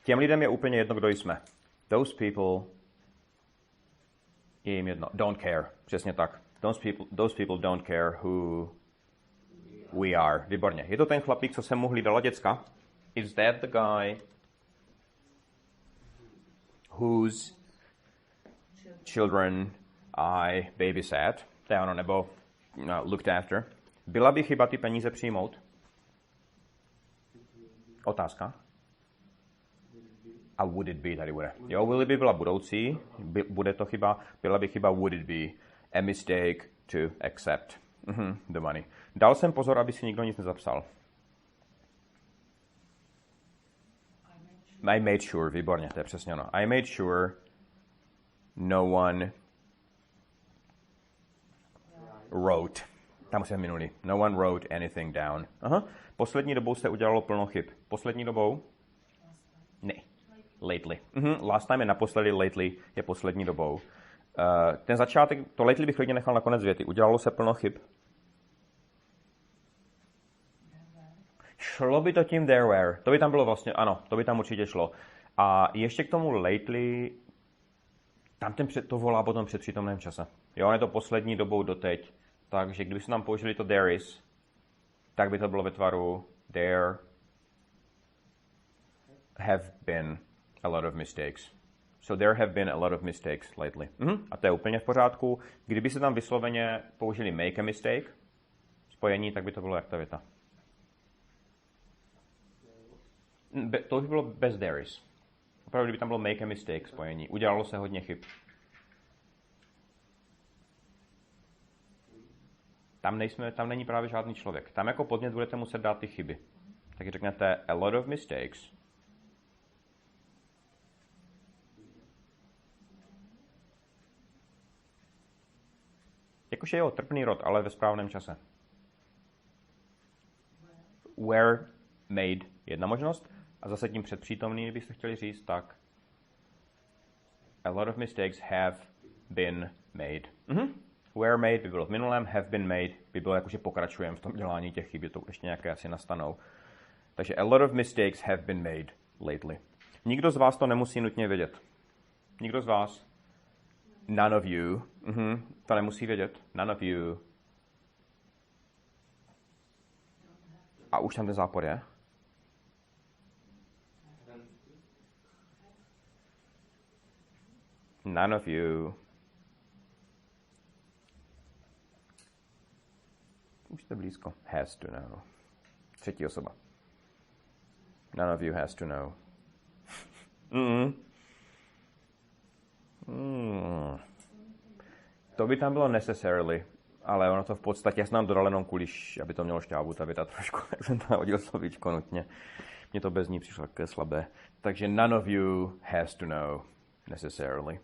Těm lidem je úplně jedno, kdo jsme. Those people je jim jedno. Don't care. Přesně tak. Those people don't care who we are. Výborně. Je to ten chlapík, co jsem mu hlídala děcka? Is that the guy whose children I babysat? To je ono, nebo looked after. Byla by chyba ty peníze přijmout? Otázka. A would it be tady bude. Jo, will it be byla budoucí, bude to chyba, byla by chyba, would it be a mistake to accept the money. Dal jsem pozor, aby si nikdo nic nezapsal. I made sure, výborně, to je přesně ono. I made sure no one wrote. Tam jsme minuli. No one wrote anything down. Aha. Poslední dobou se udělalo plno chyb. Poslední dobou? Ne. Lately. Last time je naposledy, lately je poslední dobou. Ten začátek, to lately bych klidně nechal na konec věty. Udělalo se plno chyb. Šlo by to tím there were. To by tam bylo vlastně, ano, to by tam určitě šlo. A ještě k tomu lately, tam to volá potom před přítomném čase. Jo, je to poslední dobou doteď. Takže kdyby se tam použili to there is, tak by to bylo ve tvaru there have been a lot of mistakes. So there have been a lot of mistakes lately. A to je úplně v pořádku. Kdyby se tam vysloveně použili make a mistake, spojení, tak by to bylo jak ta věta. To by bylo bez there is. Opravdu, kdyby tam bylo make a mistake spojení. Udělalo se hodně chyb. Tam není právě žádný člověk. Tam jako podnět budete muset dát ty chyby. Tak řeknete a lot of mistakes. Jakože jo, trpný rod, ale ve správném čase. Were made, jedna možnost. A zase tím předpřítomný, kdybyste chtěli říct, tak a lot of mistakes have been made. Were made by bylo v minulém, have been made by bylo jakože pokračujeme v tom dělání těch chyb, je to ještě nějaké asi nastanou. Takže a lot of mistakes have been made lately. Nikdo z vás to nemusí nutně vědět. Nikdo z vás? None of you. To nemusí vědět. None of you. A už tam ten zápor je? None of you. Už jste blízko. Has to know. Třetí osoba. None of you has to know. To by tam bylo necessarily, ale ono to v podstatě, já jsem nám dodal jenom kvůli, aby to mělo šťávu, ta věta trošku, tak jsem tam hodil slovíčko nutně. Mně to bez ní přišlo také slabé. Takže none of you has to know necessarily.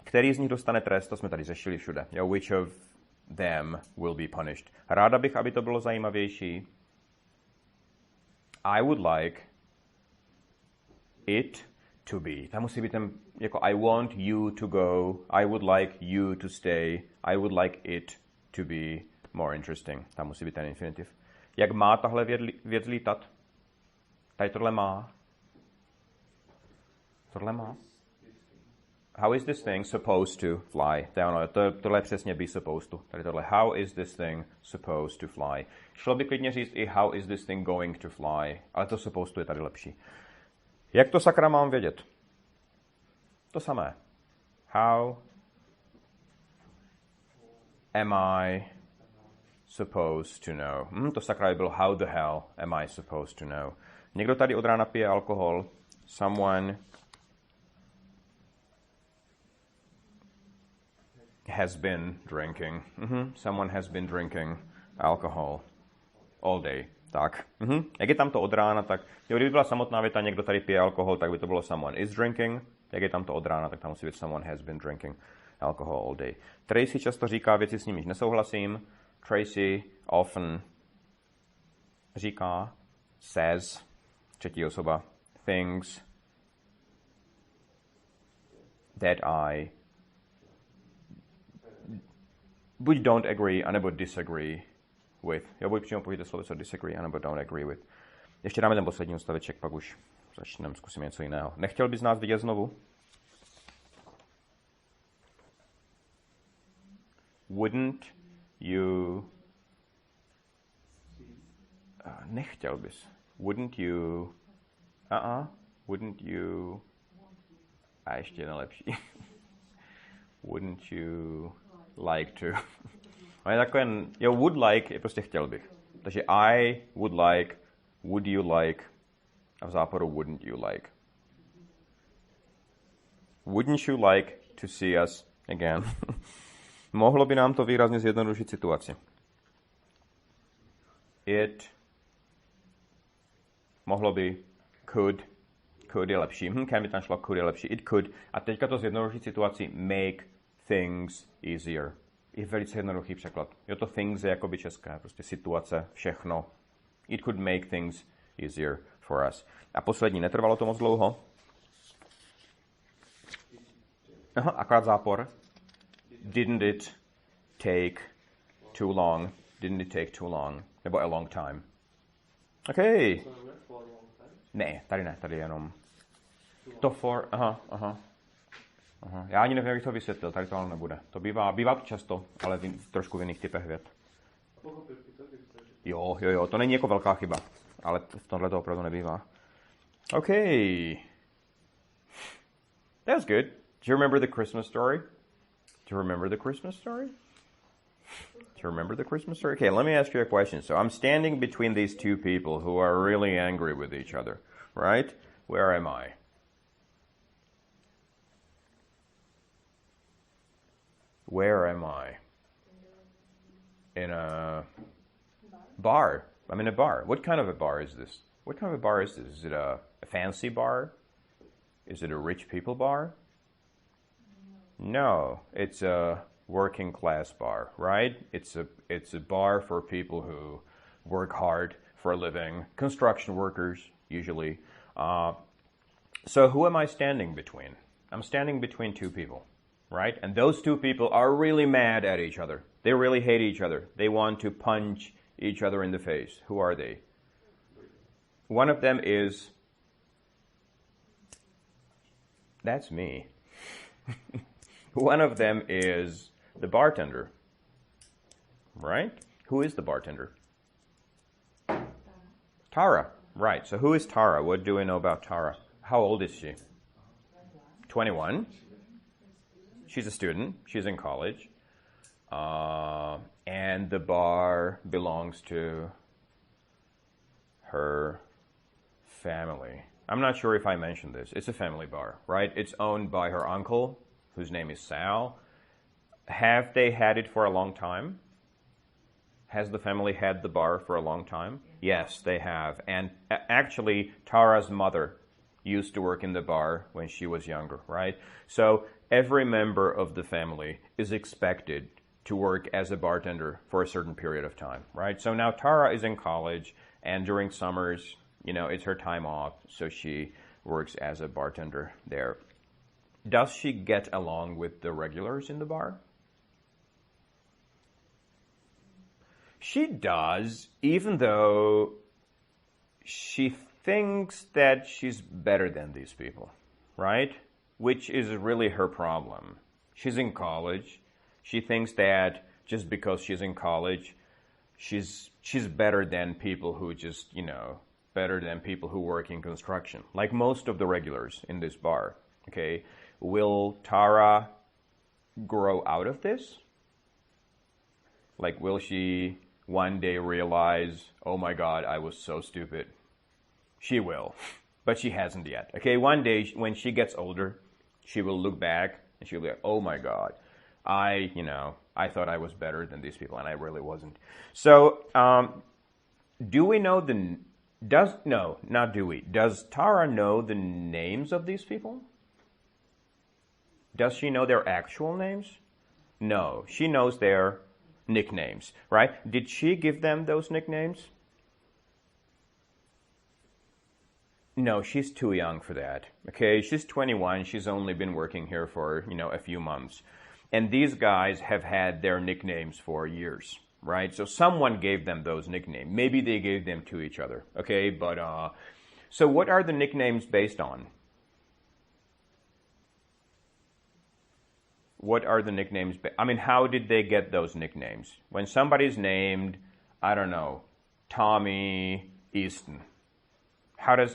Který z nich dostane trest, to jsme tady řešili všude. Jo, which of them will be punished. Ráda bych, aby to bylo zajímavější. I would like it to be. Tam musí být ten, jako I want you to go, I would like you to stay, I would like it to be more interesting. Tam musí být ten infinitiv. Jak má tahle věc lítat? Tady tohle má. Tohle má. How is this thing supposed to fly? Tohle je přesně be supposed to. Tady tohle. How is this thing supposed to fly? Šlo by klidně říct i how is this thing going to fly, ale to supposed to je tady lepší. Jak to sakra mám vědět? To samé. How am I supposed to know? To sakra by bylo how the hell am I supposed to know? Někdo tady od rána pije alkohol. Someone has been drinking. Someone has been drinking alcohol all day. Tak. Jak je tam to od rána, tak kdyby byla samotná věta, někdo tady pije alkohol, tak by to bylo someone is drinking. Jak je tam to od rána, tak tam musí být someone has been drinking alcohol all day. Tracy často říká věci, s nimiž nesouhlasím. Tracy often říká, says, třetí osoba, things that I buď don't agree, anebo disagree with. Jo, buď přímo použijte sloveso disagree, anebo don't agree with. Ještě dáme ten poslední ústaveček, pak už Začneme, zkusím něco jiného. Nechtěl bys nás vidět znovu? Wouldn't you... nechtěl bys. Wouldn't you... Wouldn't you... A ještě jedna lepší. Wouldn't you like to... On je takový... Jo, would like je prostě chtěl bych. Takže I would like, would you like, a v záporu wouldn't you like. Wouldn't you like to see us again? Mohlo by nám to výrazně zjednodušit situaci. It mohlo by, could je lepší. Can by tam šlo, could je lepší. It could. A teďka to zjednodušit situaci make things easier. Je velice jednoduchý překlad. Jo, to things je jakoby české, prostě situace, všechno. It could make things easier for us. A poslední, netrvalo to moc dlouho. Aha, akorát zápor. Didn't it take too long? Didn't it take too long? Nebo a long time. OK. Ne, tady jenom. To for, aha. Já ani nevím, jak to vysvětlil, tady to ale nebude. To bývá to často, ale trošku v jiných typech vět. Jo, to není jako velká chyba, ale v tomhle to opravdu nebývá. OK. That's good. Do you remember the Christmas story? Do you remember the Christmas story? Do you remember the Christmas story? Okay, let me ask you a question. So I'm standing between these two people who are really angry with each other, right? Where am I? Where am I? In a bar. I'm in a bar. What kind of a bar is this? What kind of a bar is this? Is it a fancy bar? Is it a rich people bar? No, it's a working class bar, right? It's a bar for people who work hard for a living, construction workers usually. So who am I standing between? I'm standing between two people, right? And those two people are really mad at each other. They really hate each other. They want to punch each other in the face. Who are they? One of them is... That's me. One of them is the bartender, right? Who is the bartender? Tara, right. So who is Tara? What do we know about Tara? How old is she? 21. She's a student. She's in college. And the bar belongs to her family. I'm not sure if I mentioned this. It's a family bar, right? It's owned by her uncle, whose name is Sal. Have they had it for a long time? Has the family had the bar for a long time? Yes, they have. And actually, Tara's mother used to work in the bar when she was younger, right? So every member of the family is expected to work as a bartender for a certain period of time, right? So now Tara is in college, and during summers, you know, it's her time off, so she works as a bartender there. Does she get along with the regulars in the bar? She does, even though she thinks that she's better than these people, right? Which is really her problem. She's in college. She thinks that just because she's in college, she's better than people who just, you know, better than people who work in construction, like most of the regulars in this bar, okay? Will Tara grow out of this? Like, will she one day realize, oh my God, I was so stupid? She will, but she hasn't yet, okay? One day, when she gets older, she will look back and she'll be like, oh my God, I thought I was better than these people, and I really wasn't. So, do we know does Tara know the names of these people? Does she know their actual names? No, she knows their nicknames, right? Did she give them those nicknames? No, she's too young for that, okay? She's 21, she's only been working here for, a few months. And these guys have had their nicknames for years, right? So someone gave them those nicknames. Maybe they gave them to each other, okay? But So what are the nicknames based on? What are the nicknames? I mean, how did they get those nicknames? When somebody's named, I don't know, Tommy Easton,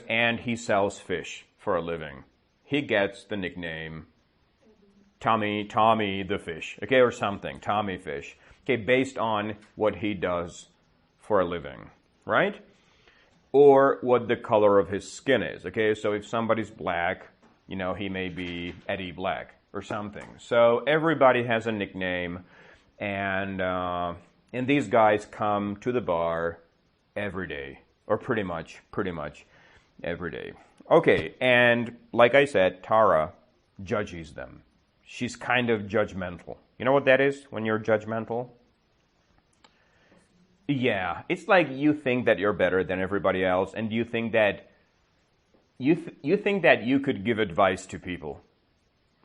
and he sells fish for a living, he gets the nickname Tommy the fish, okay, or something, Tommy Fish, okay, based on what he does for a living, right? Or what the color of his skin is, okay? So if somebody's black, he may be Eddie Black or something. So everybody has a nickname, and these guys come to the bar every day, or pretty much every day. Okay, and like I said, Tara judges them. She's kind of judgmental. You know what that is when you're judgmental? Yeah, it's like you think that you're better than everybody else, and you think that you think that you could give advice to people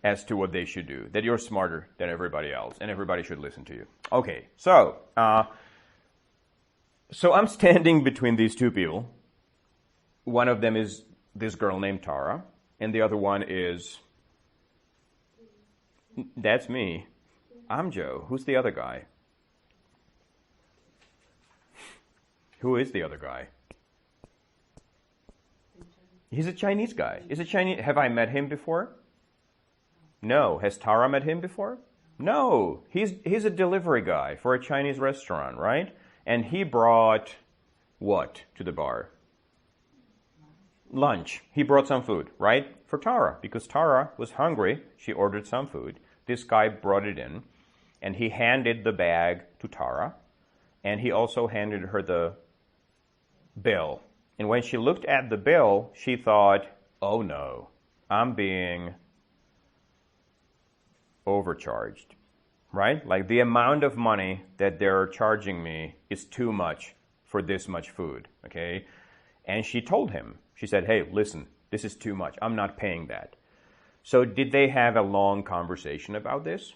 as to what they should do, that you're smarter than everybody else, and everybody should listen to you. Okay, so I'm standing between these two people. One of them is this girl named Tara, and the other one is... That's me. I'm Joe. Who's the other guy? Who is the other guy? He's a Chinese guy. Have I met him before? No. Has Tara met him before? No. He's a delivery guy for a Chinese restaurant, right? And he brought what to the bar? Lunch. He brought some food, right? For Tara, because Tara was hungry. She ordered some food. This guy brought it in, and he handed the bag to Tara, and he also handed her the bill. And when she looked at the bill, she thought, oh no, I'm being overcharged, right? Like the amount of money that they're charging me is too much for this much food, okay? And she told him, she said, hey, listen, this is too much. I'm not paying that. So did they have a long conversation about this?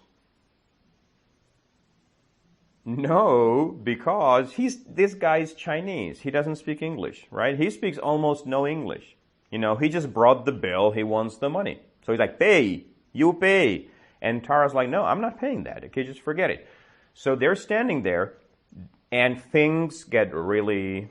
No, because this guy's Chinese. He doesn't speak English, right? He speaks almost no English. He just brought the bill. He wants the money. So he's like, pay, you pay. And Tara's like, no, I'm not paying that. Okay, just forget it. So they're standing there, and things get really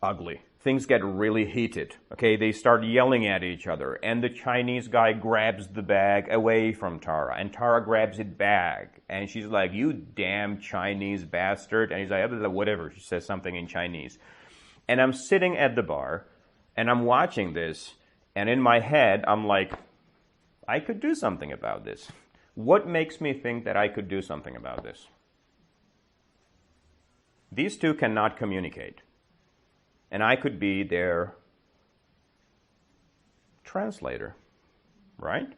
ugly. Things get really heated, okay? They start yelling at each other, and the Chinese guy grabs the bag away from Tara, and Tara grabs it back, and she's like, you damn Chinese bastard, and he's like, whatever, she says something in Chinese. And I'm sitting at the bar, and I'm watching this, and in my head, I'm like, I could do something about this. What makes me think that I could do something about this? These two cannot communicate. And I could be their translator, right?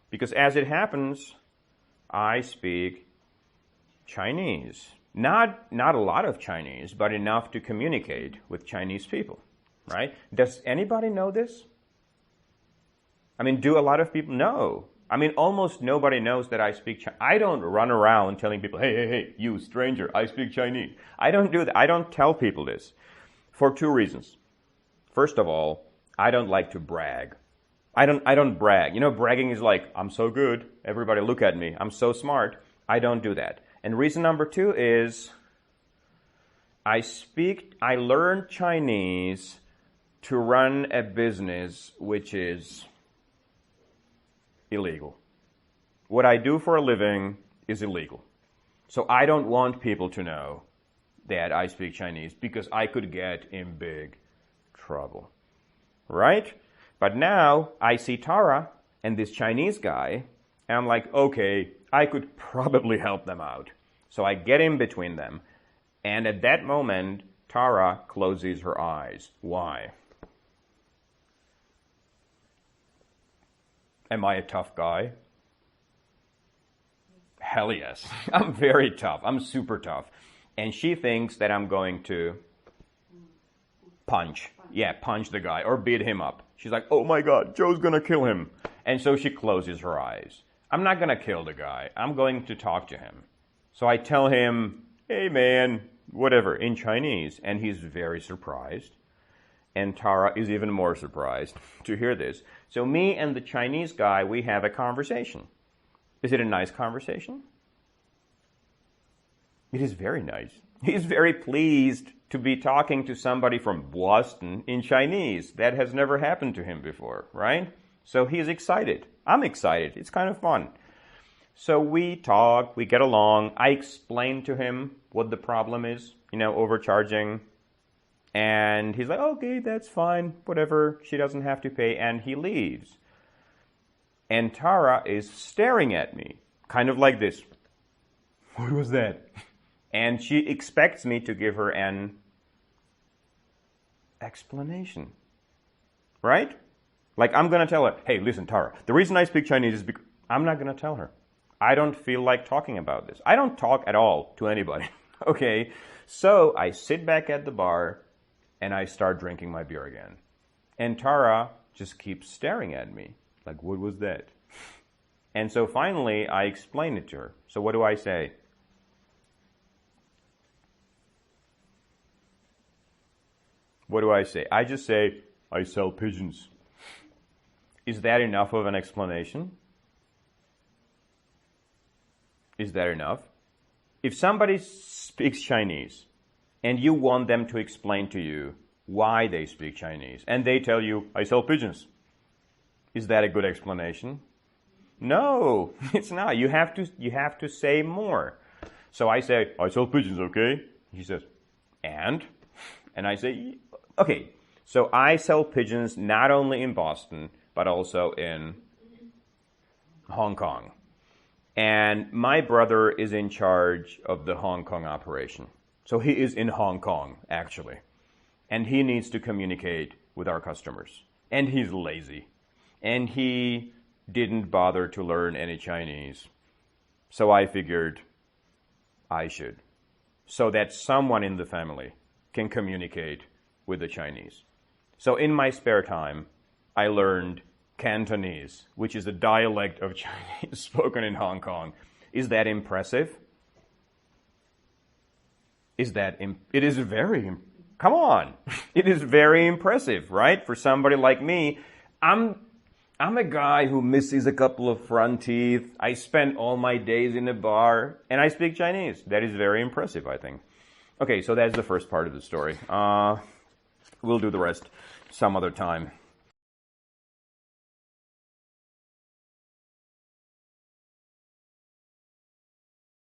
Because as it happens, I speak Chinese. Not a lot of Chinese, but enough to communicate with Chinese people, right? Does anybody know this? I mean, do a lot of people know? I mean, almost nobody knows that I speak Chinese. I don't run around telling people, hey, you stranger, I speak Chinese. I don't do that. I don't tell people this. For two reasons. First of all, I don't like to brag. I don't brag. Bragging is like, I'm so good. Everybody look at me. I'm so smart. I don't do that. And reason number two is I learned Chinese to run a business which is illegal. What I do for a living is illegal. So I don't want people to know that I speak Chinese because I could get in big trouble, right? But now I see Tara and this Chinese guy, and I'm like, okay, I could probably help them out. So I get in between them, and at that moment, Tara closes her eyes. Why? Am I a tough guy? Hell yes. I'm very tough. I'm super tough. And she thinks that I'm going to punch the guy or beat him up. She's like, oh my God, Joe's going to kill him. And so she closes her eyes. I'm not going to kill the guy. I'm going to talk to him. So I tell him, hey man, whatever, in Chinese. And he's very surprised. And Tara is even more surprised to hear this. So me and the Chinese guy, we have a conversation. Is it a nice conversation? It is very nice. He's very pleased to be talking to somebody from Boston in Chinese. That has never happened to him before, right? So he's excited. I'm excited. It's kind of fun. So we talk, we get along. I explain to him what the problem is, overcharging. And he's like, okay, that's fine, whatever, she doesn't have to pay, and he leaves. And Tara is staring at me, kind of like this. What was that? And she expects me to give her an explanation, right? Like I'm going to tell her, hey, listen, Tara, the reason I speak Chinese is because I'm not going to tell her. I don't feel like talking about this. I don't talk at all to anybody, okay? So I sit back at the bar, and I start drinking my beer again. And Tara just keeps staring at me. Like, what was that? And so finally, I explain it to her. So what do I say? What do I say? I just say, I sell pigeons. Is that enough of an explanation? Is that enough? If somebody speaks Chinese, and you want them to explain to you why they speak Chinese, and they tell you, I sell pigeons. Is that a good explanation? No, it's not. You have to say more. So I say, I sell pigeons, okay? He says, and? And I say, okay, so I sell pigeons not only in Boston, but also in Hong Kong. And my brother is in charge of the Hong Kong operation. So he is in Hong Kong, actually. And he needs to communicate with our customers. And he's lazy. And he didn't bother to learn any Chinese. So I figured I should. So that someone in the family can communicate with the Chinese. So in my spare time, I learned Cantonese, which is a dialect of Chinese spoken in Hong Kong. Is that impressive? It is very, come on. It is very impressive, right? For somebody like me, I'm a guy who misses a couple of front teeth. I spend all my days in a bar, and I speak Chinese. That is very impressive, I think. Okay, so that's the first part of the story. We'll do the rest some other time.